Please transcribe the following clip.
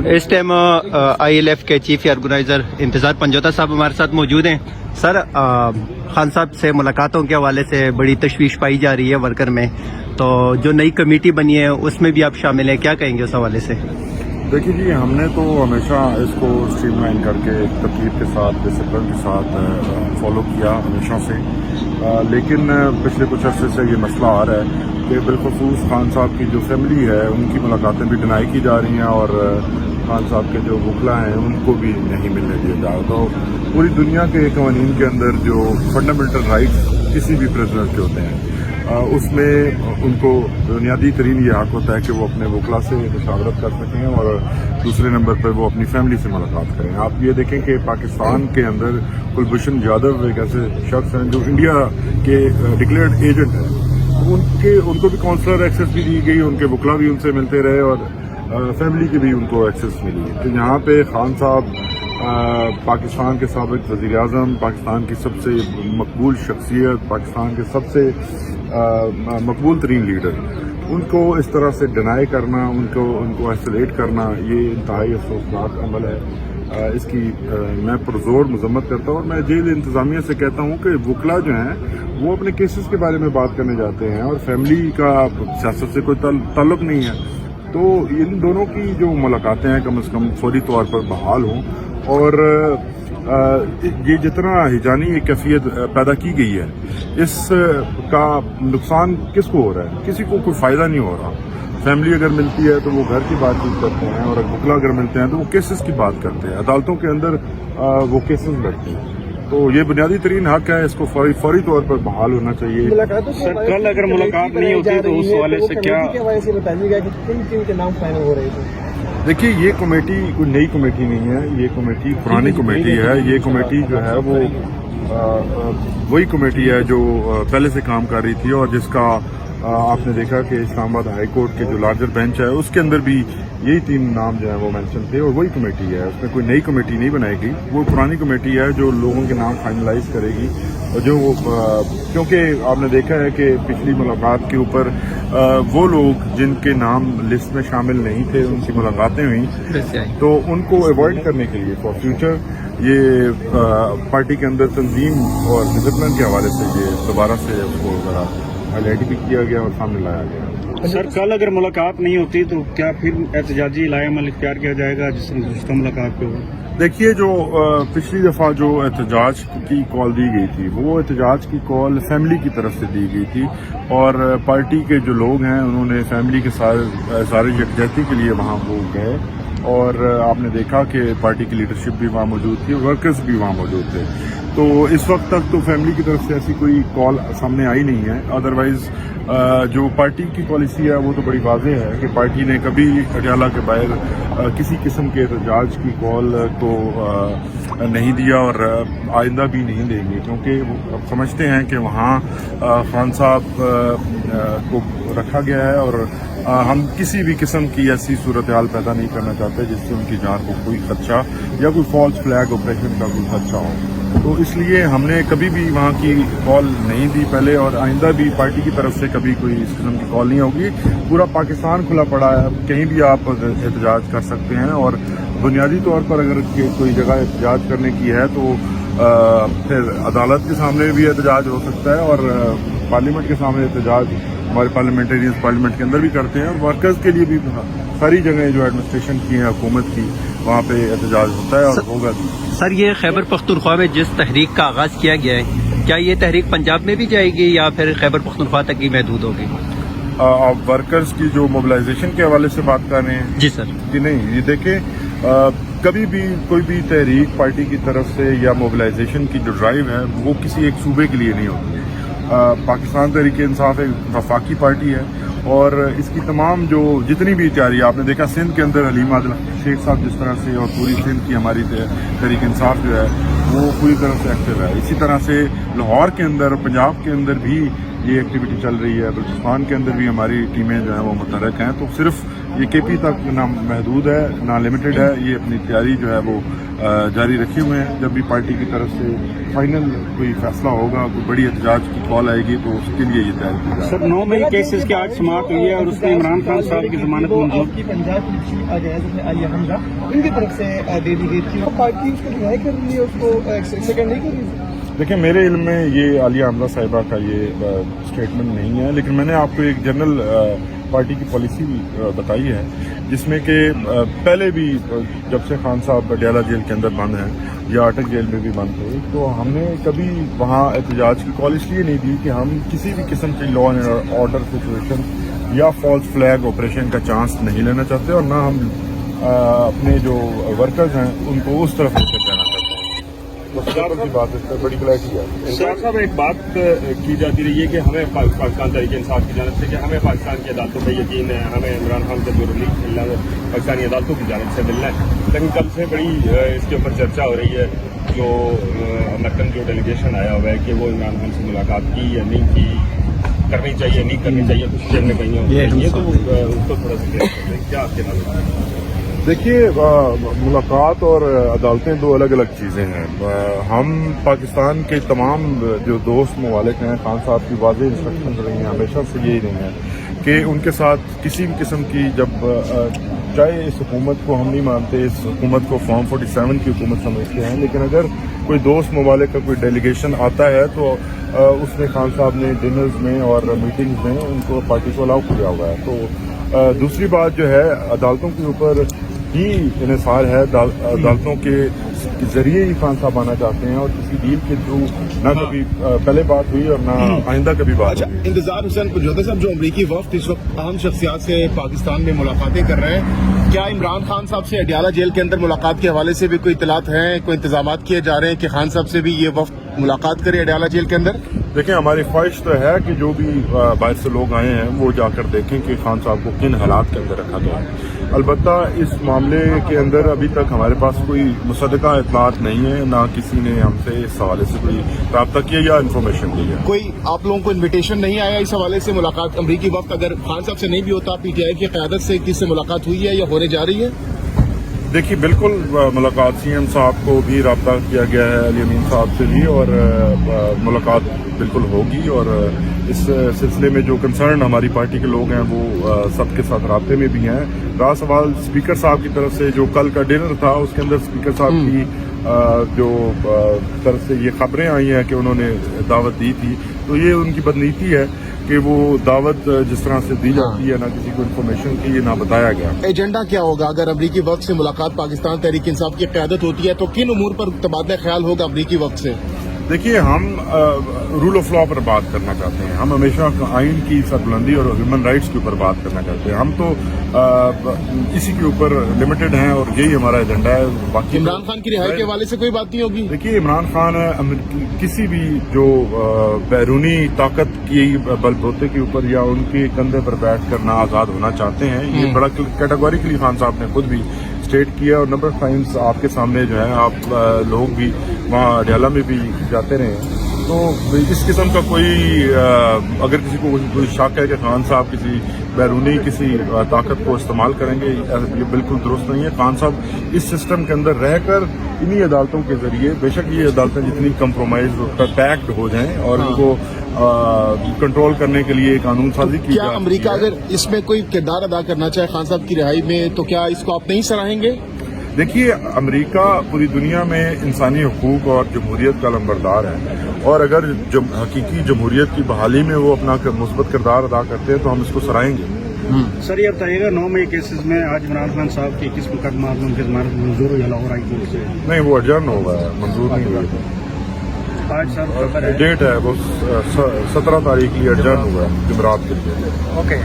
Us time I L F کے chief organiser Intezar Panjutha صاحب ہمارے ساتھ موجود ہیں. سر, خان صاحب سے ملاقاتوں کے حوالے سے بڑی تشویش پائی جا رہی ہے ورکر میں, تو جو نئی کمیٹی بنی ہے اس میں بھی آپ شامل ہیں, کیا کہیں گے اس حوالے سے؟ دیکھیے جی, ہم نے تو ہمیشہ اس کو اسٹریم لائن کر کے ترتیب کے ساتھ ڈسپلن کے ساتھ فالو کیا ہمیشہ سے, لیکن پچھلے کچھ عرصے سے یہ مسئلہ آ رہا ہے کہ بالخصوص خان صاحب کی جو فیملی ہے ان کی ملاقاتیں بھی ڈینائی کی جا رہی ہیں, اور خان صاحب کے جو وکلا ہیں ان کو بھی نہیں ملنے دیا جا رہا. تو پوری دنیا کے قوانین کے اندر جو فنڈامنٹل رائٹس کسی بھی پریزنر کے ہوتے ہیں اس میں ان کو بنیادی ترین یہ حق ہوتا ہے کہ وہ اپنے وکلا سے مشاورت کر سکیں, اور دوسرے نمبر پر وہ اپنی فیملی سے ملاقات کریں. آپ یہ دیکھیں کہ پاکستان کے اندر کلبھوشن جادو ایک ایسے شخص ہیں جو انڈیا کے ڈکلیئرڈ ایجنٹ ہیں, ان کو بھی کونسلر ایکسیس بھی دی گئی, ان کے وکلا بھی ان سے ملتے رہے, اور فیملی کی بھی ان کو ایکسیس ملی. تو یہاں پہ خان صاحب پاکستان کے سابق وزیر اعظم, پاکستان کی سب سے مقبول شخصیت, پاکستان کے سب سے مقبول ترین لیڈر, ان کو اس طرح سے ڈینائی کرنا, ان کو ایسولیٹ کرنا, یہ انتہائی افسوسناک عمل ہے. اس کی میں پرزور مذمت کرتا ہوں, اور میں جیل انتظامیہ سے کہتا ہوں کہ وکلا جو ہیں وہ اپنے کیسز کے بارے میں بات کرنے جاتے ہیں, اور فیملی کا سیاست سے کوئی تعلق نہیں ہے. تو ان دونوں کی جو ملاقاتیں ہیں کم از کم فوری طور پر بحال ہوں, اور یہ جتنا ہجانی کیفیت پیدا کی گئی ہے اس کا نقصان کس کو ہو رہا ہے؟ کسی کو کوئی فائدہ نہیں ہو رہا. فیملی اگر ملتی ہے تو وہ گھر کی بات چیت کرتے ہیں, اور وکلا اگر ملتے ہیں تو وہ کیسز کی بات کرتے ہیں, عدالتوں کے اندر وہ کیسز لڑتے ہیں. تو یہ بنیادی ترین حق ہے, اس کو فوری طور پر بحال ہونا چاہیے. سر, کل اگر ملاقات نہیں ہوتی تو اس حوالے سے کیا دیکھیے, یہ کمیٹی کوئی نئی کمیٹی نہیں ہے, یہ کمیٹی پرانی کمیٹی ہے. یہ کمیٹی جو ہے وہ وہی کمیٹی ہے جو پہلے سے کام کر رہی تھی, اور جس کا آپ نے دیکھا کہ اسلام آباد ہائی کورٹ کے جو لارجر بینچ ہے اس کے اندر بھی یہی 3 نام جو ہیں وہ مینشن تھے, اور وہی کمیٹی ہے. اس میں کوئی نئی کمیٹی نہیں بنائے گی, وہ پرانی کمیٹی ہے جو لوگوں کے نام فائنلائز کرے گی. اور جو کیونکہ آپ نے دیکھا ہے کہ پچھلی ملاقات کے اوپر وہ لوگ جن کے نام لسٹ میں شامل نہیں تھے ان کی ملاقاتیں ہوئیں, تو ان کو ایوائڈ کرنے کے لیے فار فیوچر یہ پارٹی کے اندر تنظیم اور ڈسپلن کے حوالے سے یہ دوبارہ سے اس کو ذرا ہائی لائٹ بھی کیا گیا اور سامنے لایا گیا. سر, کل اگر ملاقات نہیں ہوتی تو کیا پھر احتجاجی لائحہ عمل اختیار کیا جائے گا جس گزشتہ ملاقات پہ ہو؟ دیکھیے, جو پچھلی دفعہ جو احتجاج کی کال دی گئی تھی وہ احتجاج کی کال فیملی کی طرف سے دی گئی تھی, اور پارٹی کے جو لوگ ہیں انہوں نے فیملی کے سارے یکجہتی کے لیے وہاں وہ گئے, اور آپ نے دیکھا کہ پارٹی کی لیڈرشپ بھی وہاں موجود تھی, ورکرز بھی وہاں موجود تھے. تو اس وقت تک تو فیملی کی طرف سے ایسی کوئی کال سامنے آئی نہیں ہے. ادروائز جو پارٹی کی پالیسی ہے وہ تو بڑی واضح ہے کہ پارٹی نے کبھی اڈیالہ کے باہر کسی قسم کے احتجاج کی کال کو نہیں دیا, اور آئندہ بھی نہیں دیں گے, کیونکہ وہ سمجھتے ہیں کہ وہاں خان صاحب کو رکھا گیا ہے, اور ہم کسی بھی قسم کی ایسی صورتحال پیدا نہیں کرنا چاہتے جس سے ان کی جان کو کوئی خدشہ یا کوئی فالس فلیگ آپریشن کا کوئی خدشہ ہو. تو اس لیے ہم نے کبھی بھی وہاں کی کال نہیں دی پہلے, اور آئندہ بھی پارٹی کی طرف سے کبھی کوئی اس قسم کی کال نہیں ہوگی. پورا پاکستان کھلا پڑا ہے, کہیں بھی آپ احتجاج کر سکتے ہیں, اور بنیادی طور پر اگر کوئی جگہ احتجاج کرنے کی ہے تو پھر عدالت کے سامنے بھی احتجاج ہو سکتا ہے, اور پارلیمنٹ کے سامنے احتجاج ہمارے پارلیمنٹرینز پارلیمنٹ کے اندر بھی کرتے ہیں, اور ورکرز کے لیے بھی ساری جگہیں جو ایڈمنسٹریشن کی ہیں حکومت کی وہاں پہ احتجاج ہوتا ہے اور ہوگا بھی. سر, یہ خیبر پختونخوا میں جس تحریک کا آغاز کیا گیا ہے, کیا یہ تحریک پنجاب میں بھی جائے گی یا پھر خیبر پختونخوا تک ہی محدود ہوگی؟ آپ ورکرز کی جو موبلائزیشن کے حوالے سے بات کر رہے ہیں؟ جی سر. کہ نہیں, یہ دیکھیں کبھی بھی کوئی بھی تحریک پارٹی کی طرف سے یا موبلائزیشن کی جو ڈرائیو ہے وہ کسی ایک صوبے کے لیے نہیں ہوتی ہے. پاکستان تحریک انصاف ایک وفاقی پارٹی ہے, اور اس کی تمام جو جتنی بھی تیاری آپ نے دیکھا سندھ کے اندر حلیم عادل شیخ صاحب جس طرح سے, اور پوری سندھ کی ہماری تحریک انصاف جو ہے وہ پوری طرح سے ایکٹیو ہے. اسی طرح سے لاہور کے اندر, پنجاب کے اندر بھی یہ ایکٹیویٹی چل رہی ہے, بلوچستان کے اندر بھی ہماری ٹیمیں جو ہیں وہ متحرک ہیں. تو صرف ये KP तक ना महदूद है ना लिमिटेड है। ये अपनी तैयारी जो है वो जारी रखे हुए हैं। जब भी पार्टी की तरफ से फाइनल कोई फैसला होगा, कोई बड़ी एहतजाज की कॉल आएगी तो उसके लिए ये तैयारी की जाएगी। सर 9 मई केसेस की आज समाप्त हुई है और उसमें इमरान खान साहब की जमानत मंजूर। आपकी पंजाब पुलिस अजय आलिया हमजा उनकी तरफ से दे दी गई थी, पार्टी उसको रिहाई कर रही है, उसको सेकंड नहीं कर रही है। देखिए, मेरे इल्म में ये आलिया हमजा साहिबा का ये स्टेटमेंट नहीं है, लेकिन मैंने आपको एक जनरल पार्टी की पॉलिसी बताई है, जिसमें कि पहले भी जब से खान साहब अडयाला जेल के अंदर बंद हैं या अटक जेल में भी बंद थे, तो हमने कभी वहाँ एहतजाज की कॉल इसलिए नहीं दी कि हम किसी भी किस्म की लॉ एंड ऑर्डर सिचुएशन या फॉल्स फ्लैग ऑपरेशन का चांस नहीं लेना चाहते, और ना हम अपने जो वर्कर्स हैं उनको उस तरफ लेकर जाना चाहते हैं। की बात है, बड़ी क्लैरिटी है। इंसाफ साहब, एक बात की जाती रही है कि हमें पाकिस्तान तहरीक इंसाफ की जानब से कि हमें पाकिस्तान की अदालतों पर यकीन है, हमें इमरान खान का जो रिलीफ मिलना है वो पाकिस्तानी अदालतों की जानब से मिलना है। लेकिन कल से बड़ी इसके ऊपर चर्चा हो रही है, जो अमेरिकन जो डेलीगेशन आया हुआ है कि वो इमरान खान से मुलाकात की या नहीं की, करनी चाहिए नहीं करनी चाहिए, कुछ चीजें कहीं ये तो उसको थोड़ा सा क्या आपके नाम? देखिए, मुलाकात और अदालतें दो अलग अलग चीज़ें हैं। हम पाकिस्तान के तमाम जो दोस्त ममालिक हैं, खान साहब की वाज़ेह इंस्ट्रक्शन रही हैं, हमेशा से यही रही हैं कि उनके साथ किसी भी किस्म की जब चाहे इस हुकूमत को हम नहीं मानते, इस हुकूमत को फॉर्म 47 की हुकूमत समझते हैं, लेकिन अगर कोई दोस्त ममालिक का कोई डेलीगेशन आता है तो उसमें खान साहब ने डिनर्स में और मीटिंग्स में उनको पार्टी को अलाउ किया हुआ है। तो दूसरी बात जो है, अदालतों के ऊपर ही इन्हिसार है, अदालतों के जरिए ही खान साहब आना चाहते हैं और किसी डील के थ्रू ना कभी पहले बात हुई और ना आइंदा कभी बात हुई। इंतजार हुसैन पुजोदा साहब, जो अमरीकी वफ्द इस वक्त अहम शख्सियात से पाकिस्तान में मुलाकातें कर रहे हैं, क्या इमरान खान साहब से अडयाला जेल के अंदर मुलाकात के हवाले से भी कोई इत्तलात हैं, कोई इंतजाम किए जा रहे हैं कि खान साहब से भी ये वफ्द मुलाकात करे अडयाला जेल के अंदर? देखिए, हमारी ख्वाहिश तो है कि जो भी बाहर से लोग आए हैं वो जाकर देखें कि खान साहब को किन हालात के अंदर रखा गया है। अलबत्ता इस मामले के अंदर अभी तक हमारे पास कोई मुसद्दका इत्तलात नहीं है, ना किसी ने हमसे इस हवाले से कोई रब्ता किया या इन्फॉर्मेशन दी है। कोई आप लोगों को इन्विटेशन नहीं आया इस हवाले से मुलाकात? अमरीकी वक्त अगर खान साहब से नहीं भी होता, PTI की क़यादत से किससे मुलाकात हुई है या होने जा रही है? देखिए, बिल्कुल मुलाकात CM साहब को भी रब्ता किया गया है, अली अमीन साहब से भी, और मुलाकात बिल्कुल होगी। और इस सिलसिले में जो कंसर्न हमारी पार्टी के लोग हैं वो सबके साथ राब्ते में भी हैं। रहा सवाल स्पीकर साहब की तरफ से, जो कल का डिनर था उसके अंदर स्पीकर साहब की जो तरफ से ये खबरें आई हैं कि उन्होंने दावत दी थी, तो ये उनकी बदनीति है कि वो दावत जिस तरह से दी जाती है, ना किसी को इन्फॉर्मेशन की, ये ना बताया गया। एजेंडा क्या होगा अगर अमरीकी वक्त से मुलाकात पाकिस्तान तहरीक इंसाफ की क़यादत होती है, तो किन उमूर पर तबादला ख्याल होगा अमरीकी वक्त से? देखिए, हम रूल ऑफ लॉ पर बात करना चाहते हैं, हम हमेशा आइन की सरबुलंदी और ह्यूमन राइट्स के ऊपर बात करना चाहते हैं। हम तो इसी के ऊपर लिमिटेड हैं और यही हमारा एजेंडा है। बाकी इमरान खान की रिहाई के हवाले से कोई बात नहीं होगी? देखिए, इमरान खान किसी भी जो बैरूनी ताकत की बलबूते के ऊपर या उनके कंधे पर बैठ कर ना आज़ाद होना चाहते हैं, ये बड़ा कैटेगोरिकली खान साहब ने खुद भी स्टेट किया और नंबर ऑफ टाइम्स आपके सामने जो है, आप लोग भी वहाँ अडयाला में भी जाते रहे। तो इस किस्म का कोई अगर किसी को कोई शक है कि खान साहब किसी बैरूनी किसी ताकत को इस्तेमाल करेंगे, ये बिल्कुल दुरुस्त नहीं है। खान साहब इस सिस्टम के अंदर रहकर इन्हीं अदालतों के जरिए, बेशक ये अदालतें जितनी कंप्रोमाइज पैक्ड हो जाएं और इनको कंट्रोल करने के लिए कानून साजी की। क्या अमेरिका अगर इसमें कोई किरदार अदा करना चाहे खान साहब की रिहाई में, तो क्या इसको आप नहीं सराहेंगे? देखिए, अमेरिका पूरी दुनिया में इंसानी हकूक और जमहूरियत का लंबरदार है, और अगर हकीकी जमहूरियत की बहाली में वो अपना मुस्बत किरदार अदा करते हैं तो हम इसको सराहेंगे। सर, ये बताइएगा 9 मई केसेस में आज इमरान खान साहब की किस मुकदमा उनकी जमानत मंजूर हुई लाहौर हाई कोर्ट से? नहीं, वो अडजर्न हो गया, मंजूर नहीं हुआ। आज सर डेट है वो 17 तारीख के लिए अडजर्न हुआ है जुमेरात के लिए। ओके।